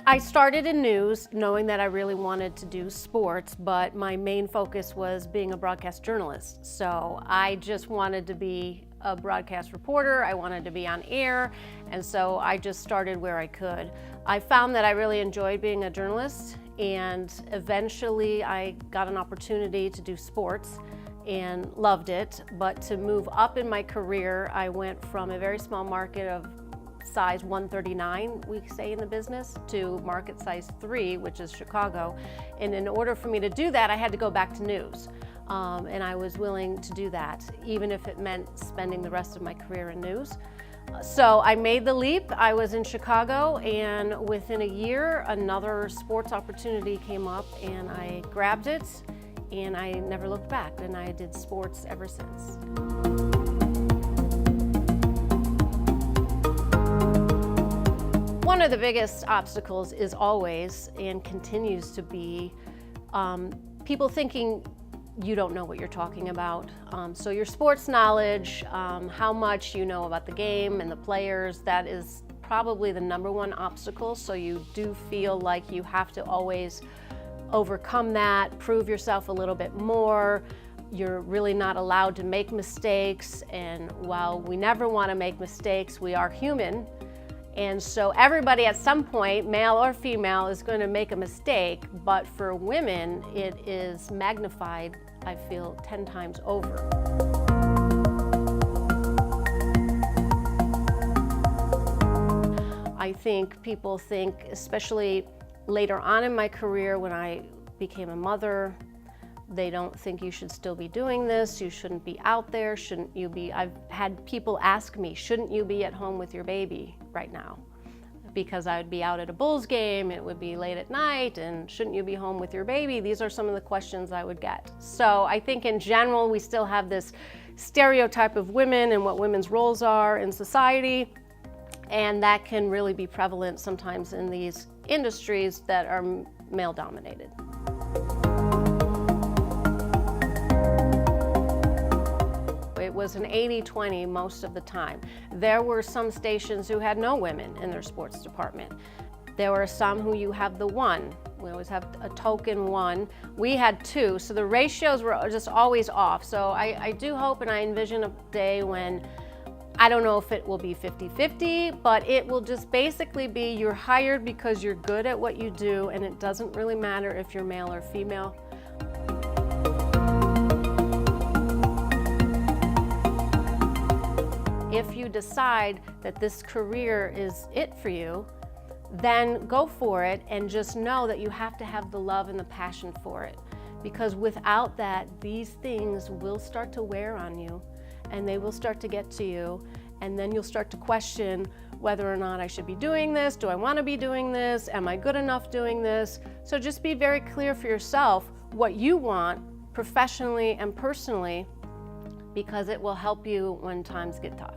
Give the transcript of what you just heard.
I started in news knowing that I really wanted to do sports, but my main focus was being a broadcast journalist. So I just wanted to be a broadcast reporter. I wanted to be on air, and so I just started where I could. I found that I really enjoyed being a journalist, and eventually I got an opportunity to do sports and loved it. But to move up in my career, I went from a very small market of size 139, we say in the business, to market size 3, which is Chicago. And in order for me to do that, I had to go back to news. And I was willing to do that, even if it meant spending the rest of my career in news. So I made the leap. I was in Chicago, and within a year, another sports opportunity came up, and I grabbed it, and I never looked back, and I did sports ever since. One of the biggest obstacles is always, and continues to be, people thinking you don't know what you're talking about. So your sports knowledge, how much you know about the game and the players, that is probably the #1 obstacle. So you do feel like you have to always overcome that, prove yourself a little bit more. You're really not allowed to make mistakes. And while we never want to make mistakes, we are human. And so everybody at some point, male or female, is going to make a mistake, but for women, it is magnified, I feel, 10 times over. I think people think, especially later on in my career when I became a mother, they don't think you should still be doing this, you shouldn't be out there, shouldn't you be, I've had people ask me, shouldn't you be at home with your baby right now? Because I would be out at a Bulls game, it would be late at night, and shouldn't you be home with your baby? These are some of the questions I would get. So I think in general, we still have this stereotype of women and what women's roles are in society, and that can really be prevalent sometimes in these industries that are male-dominated. It was an 80-20 most of the time. There were some stations who had no women in their sports department. There were some who you have the one. We always have a token one. We had 2, so the ratios were just always off. So I do hope and I envision a day when, I don't know if it will be 50-50, but it will just basically be you're hired because you're good at what you do, and it doesn't really matter if you're male or female. If you decide that this career is it for you, then go for it, and just know that you have to have the love and the passion for it. Because without that, these things will start to wear on you, and they will start to get to you, and then you'll start to question whether or not I should be doing this, do I want to be doing this, am I good enough doing this? So just be very clear for yourself what you want professionally and personally, because it will help you when times get tough.